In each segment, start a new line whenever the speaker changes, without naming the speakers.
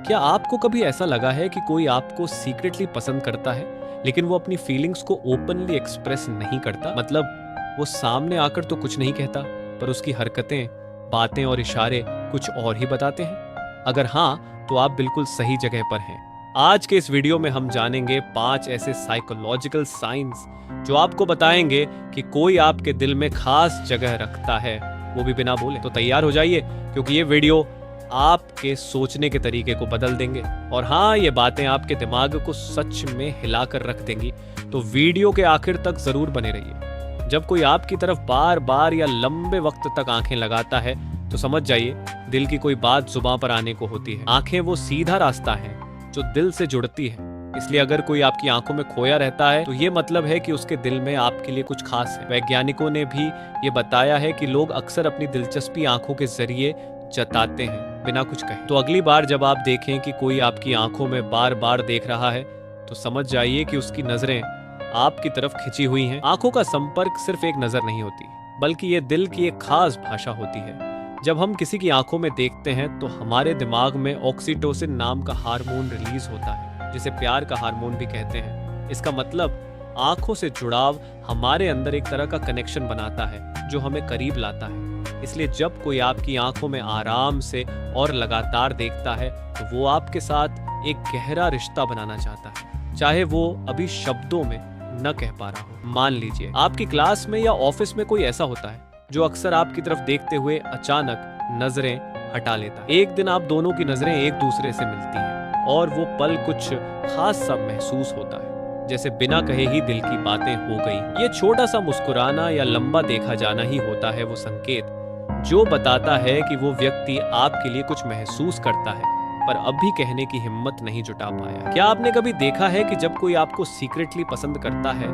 क्या आपको कभी ऐसा लगा है कि कोई आपको सीक्रेटली पसंद करता है लेकिन वो अपनी फीलिंग्स को ओपनली एक्सप्रेस नहीं करता? मतलब वो सामने आकर तो कुछ नहीं कहता, पर उसकी हरकतें, बातें और इशारे कुछ और ही बताते हैं। अगर हाँ, तो आप बिल्कुल सही जगह पर हैं। आज के इस वीडियो में हम जानेंगे 5 ऐसे साइकोलॉजिकल साइंस जो आपको बताएंगे कि कोई आपके दिल में खास जगह रखता है, वो भी बिना बोले। तो तैयार हो जाइए, क्योंकि ये वीडियो आपके सोचने के तरीके को बदल देंगे। और हाँ, ये बातें आपके दिमाग को सच में हिलाकर रख देंगी। तो वीडियो के आखिर तक जरूर बने रहिए। जब कोई आपकी तरफ बार बार या लंबे वक्त तक आंखें लगाता है, तो समझ जाइए दिल की कोई बात जुबान पर आने को होती है। आंखें वो सीधा रास्ता है जो दिल से जुड़ती है। इसलिए अगर कोई आपकी आंखों में खोया रहता है, तो ये मतलब है कि उसके दिल में आपके लिए कुछ खास है। वैज्ञानिकों ने भी ये बताया है कि लोग अक्सर अपनी दिलचस्पी आंखों के जरिए जताते हैं, बिना कुछ कहे। तो अगली बार जब आप देखें कि कोई आपकी आंखों में बार बार देख रहा है, तो समझ जाइए कि उसकी नजरें आपकी तरफ खिंची हुई हैं। आंखों का संपर्क सिर्फ एक नजर नहीं होती, बल्कि ये दिल की एक खास भाषा होती है। जब हम किसी की आंखों में देखते हैं, तो हमारे दिमाग में ऑक्सीटोसिन नाम का हार्मोन रिलीज होता है, जिसे प्यार का हार्मोन भी कहते हैं। इसका मतलब आंखों से जुड़ाव हमारे अंदर एक तरह का कनेक्शन बनाता है, जो हमें करीब लाता है। इसलिए जब कोई आपकी आंखों में आराम से और लगातार देखता है, तो वो आपके साथ एक गहरा रिश्ता बनाना चाहता है, चाहे वो अभी शब्दों में न कह पा रहा हो। मान लीजिए आपकी क्लास में या ऑफिस में कोई ऐसा होता है जो अक्सर आपकी तरफ देखते हुए अचानक नजरें हटा लेता है। एक दिन आप दोनों की नजरें एक दूसरे से मिलती हैं, और वो पल कुछ खास सा महसूस होता है, जैसे बिना कहे ही दिल की बातें हो गई। ये छोटा सा मुस्कुराना या लंबा देखा जाना ही होता है वो संकेत जो बताता है कि वो व्यक्ति आपके लिए कुछ महसूस करता है, पर अभी कहने की हिम्मत नहीं जुटा पाया। क्या आपने कभी देखा है कि जब कोई आपको सीक्रेटली पसंद करता है,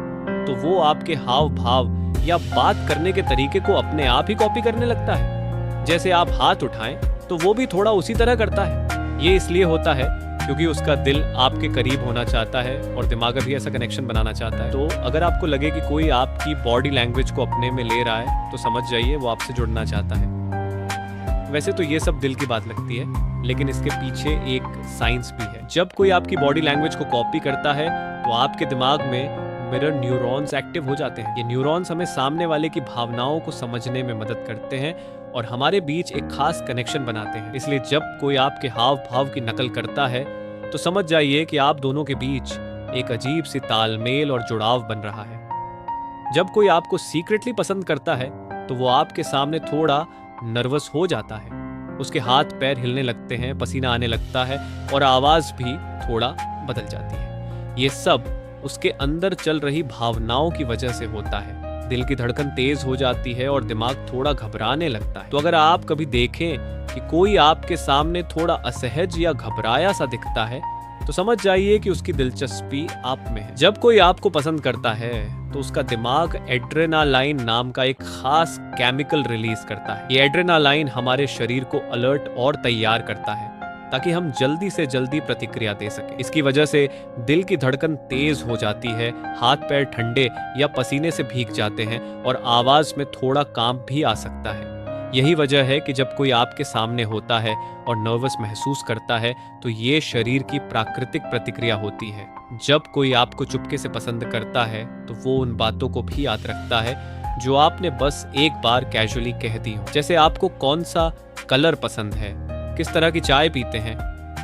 तो वो आपके हाव भाव या बात करने के तरीके को अपने आप ही कॉपी करने लगता है? जैसे आप हाथ उठाएं, तो वो भी थोड़ा उसी तरह करता है। ये इसलिए होता है क्योंकि उसका दिल आपके करीब होना चाहता है और दिमाग भी ऐसा कनेक्शन बनाना चाहता है। तो अगर आपको लगे कि कोई आपकी बॉडी लैंग्वेज को अपने में ले रहा है, तो समझ जाइए वो आपसे जुड़ना चाहता है। वैसे तो ये सब दिल की बात लगती है, लेकिन इसके पीछे एक साइंस भी है। जब कोई आपकी बॉडी लैंग्वेज को कॉपी करता है, तो आपके दिमाग में मिरर न्यूरॉन्स एक्टिव हो जाते हैं। ये न्यूरॉन्स हमें सामने वाले की भावनाओं को समझने में मदद करते हैं और हमारे बीच एक खास कनेक्शन बनाते हैं। इसलिए जब कोई आपके हाव भाव की नकल करता है, तो समझ जाइए कि आप दोनों के बीच एक अजीब सी तालमेल और जुड़ाव बन रहा है। जब कोई आपको सीक्रेटली पसंद करता है, तो वो आपके सामने थोड़ा नर्वस हो जाता है। उसके हाथ पैर हिलने लगते हैं, पसीना आने लगता है और आवाज भी थोड़ा बदल जाती है। ये सब उसके अंदर चल रही भावनाओं की वजह से होता है। दिल की धड़कन तेज हो जाती है और दिमाग थोड़ा घबराने लगता है। तो अगर आप कभी देखें कि कोई आपके सामने थोड़ा असहज या घबराया सा दिखता है, तो समझ जाइए कि उसकी दिलचस्पी आप में है। जब कोई आपको पसंद करता है, तो उसका दिमाग एड्रेनालाइन नाम का एक खास केमिकल रिलीज करता है। ये एड्रेनालाइन हमारे शरीर को अलर्ट और तैयार करता है, ताकि हम जल्दी से जल्दी प्रतिक्रिया दे सकें। इसकी वजह से दिल की धड़कन तेज हो जाती है, हाथ पैर ठंडे या पसीने से भीग जाते हैं और आवाज में थोड़ा कांप भी आ सकता है। यही वजह है कि जब कोई आपके सामने होता है और नर्वस महसूस करता है, तो ये शरीर की प्राकृतिक प्रतिक्रिया होती है। जब कोई आपको चुपके से पसंद करता है, तो वो उन बातों को भी याद रखता है जो आपने बस एक बार कैजुअली कह दी हो। जैसे आपको कौन सा कलर पसंद है, किस तरह की चाय पीते हैं,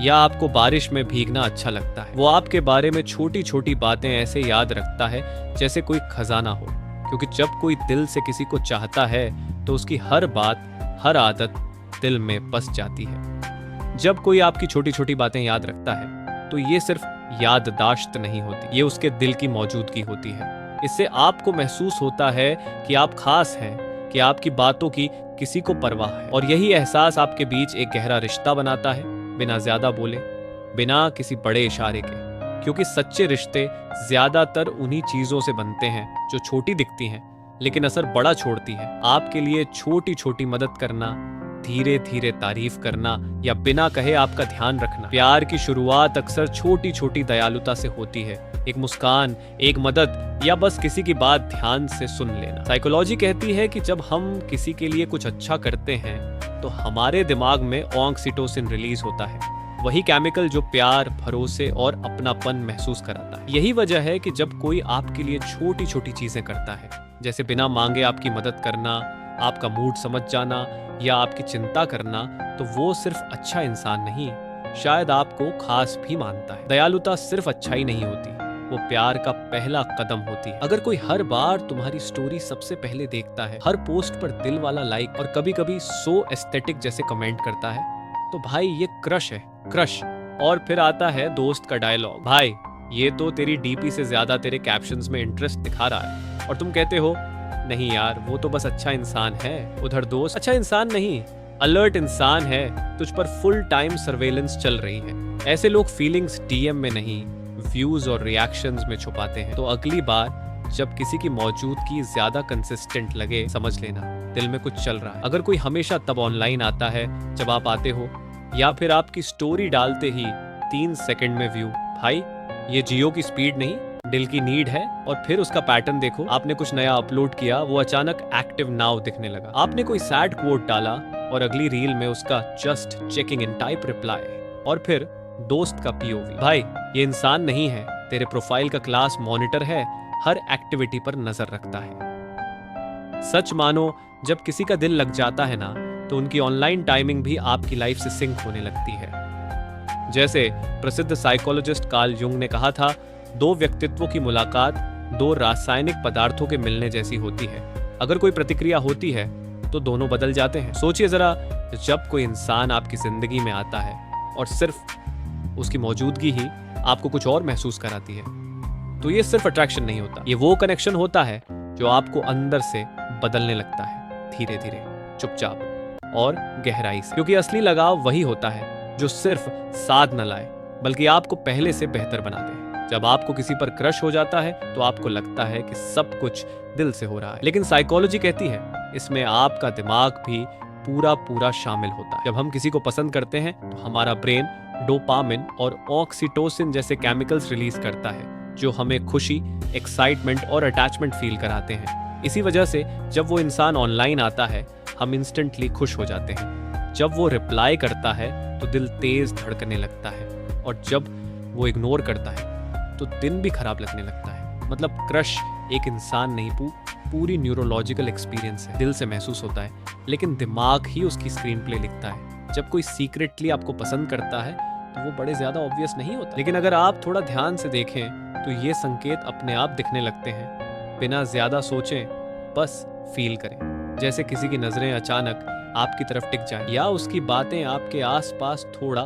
या आपको बारिश में भीगना अच्छा लगता है। वो आपके बारे में छोटी छोटी बातें ऐसे याद रखता है जैसे कोई खजाना हो। क्योंकि जब कोई दिल से किसी को चाहता है, तो उसकी हर बात, हर आदत दिल में बस जाती है। जब कोई आपकी छोटी छोटी बातें याद रखता है, तो ये सिर्फ याददाश्त नहीं होती, ये उसके दिल की मौजूदगी होती है। इससे आपको महसूस होता है कि आप खास हैं, कि आपकी बातों की किसी को परवाह है। और यही एहसास आपके बीच एक गहरा रिश्ता बनाता है, बिना ज्यादा बोले, बिना किसी बड़े इशारे के। क्योंकि सच्चे रिश्ते ज्यादातर उन्हीं चीजों से बनते हैं जो छोटी दिखती हैं, लेकिन असर बड़ा छोड़ती है। आपके लिए छोटी छोटी मदद करना, धीरे धीरे तारीफ करना या बिना कहे आपका ध्यान रखना। प्यार की शुरुआत अक्सर छोटी छोटी दयालुता से होती है। एक मुस्कान, एक मदद, या बस किसी की बात ध्यान से सुन लेना। साइकोलॉजी कहती है कि जब हम किसी के लिए कुछ अच्छा करते हैं, तो हमारे दिमाग में ऑक्सीटोसिन रिलीज होता है, वही केमिकल जो प्यार, भरोसे और अपनापन महसूस कराता है। यही वजह है कि जब कोई आपके लिए छोटी छोटी चीजें करता है, जैसे बिना मांगे आपकी मदद करना, आपका मूड समझ जाना या आपकी चिंता करना, तो वो सिर्फ अच्छा इंसान नहीं, शायद आपको खास भी मानता है। दयालुता सिर्फ अच्छाई नहीं होती, वो प्यार का पहला कदम होती है। अगर कोई हर बार तुम्हारी स्टोरी सबसे पहले देखता है, हर पोस्ट पर दिल वाला लाइक और कभी कभी सो एस्थेटिक जैसे कमेंट करता है, तो भाई ये क्रश है, क्रश। और फिर आता है दोस्त का डायलॉग, भाई ये तो तेरी डीपी से ज्यादा तेरे कैप्शंस में इंटरेस्ट दिखा रहा है, और तुम कहते हो नहीं यार वो तो बस अच्छा इंसान है। उधर दोस्त अच्छा इंसान नहीं, अलर्ट इंसान है, तुझ पर फुल टाइम सर्वेलेंस चल रही है। ऐसे लोग फीलिंग्स डीएम में नहीं, व्यूज और रिएक्शंस में छुपाते हैं। तो अगली बार जब किसी की मौजूदगी ज्यादा कंसिस्टेंट लगे, समझ लेना दिल में कुछ चल रहा है। अगर कोई हमेशा तब ऑनलाइन आता है जब आप आते हो, या फिर आपकी स्टोरी डालते ही 3 सेकंड में व्यू, भाई ये जियो की स्पीड नहीं, दिल की नीड है। और फिर उसका पैटर्न देखो, आपने कुछ नया अपलोड किया, वो अचानक एक्टिव नाउ दिखने लगा। आपने कोई सैड कोट डाला और अगली रील में उसका just checking in type reply. और फिर दोस्त का पीओवी, भाई ये इंसान नहीं है, तेरे प्रोफाइल का क्लास मॉनिटर है, हर एक्टिविटी पर नजर रखता है। सच मानो जब किसी का दिल लग जाता है ना, तो उनकी ऑनलाइन टाइमिंग भी आपकी लाइफ से सिंक होने लगती है। जैसे प्रसिद्ध साइकोलॉजिस्ट कार्ल युंग ने कहा था, 2 व्यक्तित्वों की मुलाकात 2 रासायनिक पदार्थों के मिलने जैसी होती है। अगर कोई प्रतिक्रिया होती है तो दोनों बदल जाते हैं। सोचिए जरा, जब कोई इंसान आपकी जिंदगी में आता है और सिर्फ उसकी मौजूदगी ही आपको कुछ और महसूस कराती है, तो ये सिर्फ अट्रैक्शन नहीं होता, ये वो कनेक्शन होता है जो आपको अंदर से बदलने लगता है, धीरे धीरे, चुपचाप और गहराई से। क्योंकि असली लगाव वही होता है जो सिर्फ साथ न लाए, बल्कि आपको पहले से बेहतर बना दे। जब आपको किसी पर क्रश हो जाता है तो आपको लगता है कि सब कुछ दिल से हो रहा है, लेकिन साइकोलॉजी कहती है इसमें आपका दिमाग भी पूरा शामिल होता है। जब हम किसी को पसंद करते हैं तो हमारा ब्रेन डोपामिन और ऑक्सीटोसिन जैसे केमिकल्स रिलीज करता है, जो हमें खुशी, एक्साइटमेंट और अटैचमेंट फील कराते हैं। इसी वजह से जब वो इंसान ऑनलाइन आता है, हम इंस्टेंटली खुश हो जाते हैं। जब वो रिप्लाई करता है तो दिल तेज धड़कने लगता है, और जब वो इग्नोर करता है तो दिन भी खराब लगने लगता है। मतलब क्रश एक इंसान नहीं, पूरी न्यूरोलॉजिकल एक्सपीरियंस है, दिल से महसूस होता है, लेकिन दिमाग ही उसकी स्क्रीन प्ले लिखता है। जब कोई सीक्रेटली आपको पसंद करता है तो वो बड़े ज्यादा ऑब्वियस नहीं होता, लेकिन अगर आप थोड़ा ध्यान से देखें तो ये संकेत अपने आप दिखने लगते हैं। बिना ज्यादा सोचें, बस फील करें, जैसे किसी की नजरें अचानक आपकी तरफ टिक जाए, या उसकी बातें आपके आसपास थोड़ा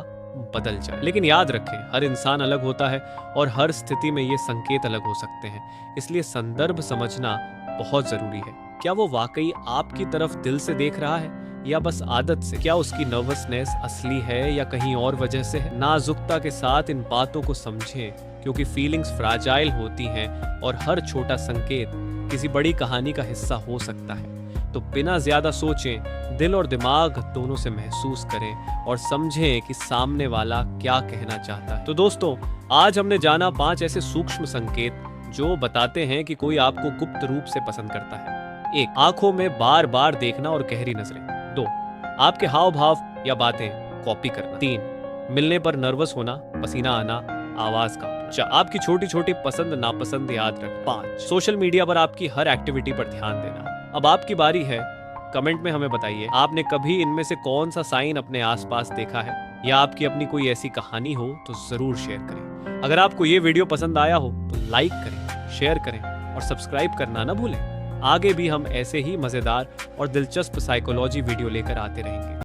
बदल जाए। लेकिन याद रखें, हर इंसान अलग होता है और हर स्थिति में ये संकेत अलग हो सकते हैं, इसलिए संदर्भ समझना बहुत जरूरी है। क्या वो वाकई आपकी तरफ दिल से देख रहा है या बस आदत से? क्या उसकी नर्वसनेस असली है या कहीं और वजह से है? नाजुकता के साथ इन बातों को समझें, क्योंकि फीलिंग्स फ्राजाइल होती हैं और हर छोटा संकेत किसी बड़ी कहानी का हिस्सा हो सकता है। तो बिना ज्यादा सोचें, दिल और दिमाग दोनों से महसूस करें और समझें कि सामने वाला क्या कहना चाहता है। तो दोस्तों, आज हमने जाना 5 ऐसे सूक्ष्म संकेत जो बताते हैं कि कोई आपको गुप्त रूप से पसंद करता है। 1. आंखों में बार बार देखना और गहरी नजरें। 2. आपके हाव भाव या बातें कॉपी करना। 3. मिलने पर नर्वस होना, पसीना आना, आवाज कांपना। 4. आपकी छोटी छोटी पसंद नापसंद याद रख। 5. सोशल मीडिया पर आपकी हर एक्टिविटी पर ध्यान देना। अब आपकी बारी है, कमेंट में हमें बताइए, आपने कभी इनमें से कौन सा साइन अपने आसपास देखा है, या आपकी अपनी कोई ऐसी कहानी हो तो जरूर शेयर करें। अगर आपको ये वीडियो पसंद आया हो तो लाइक करें, शेयर करें और सब्सक्राइब करना ना भूलें। आगे भी हम ऐसे ही मजेदार और दिलचस्प साइकोलॉजी वीडियो लेकर आते रहेंगे।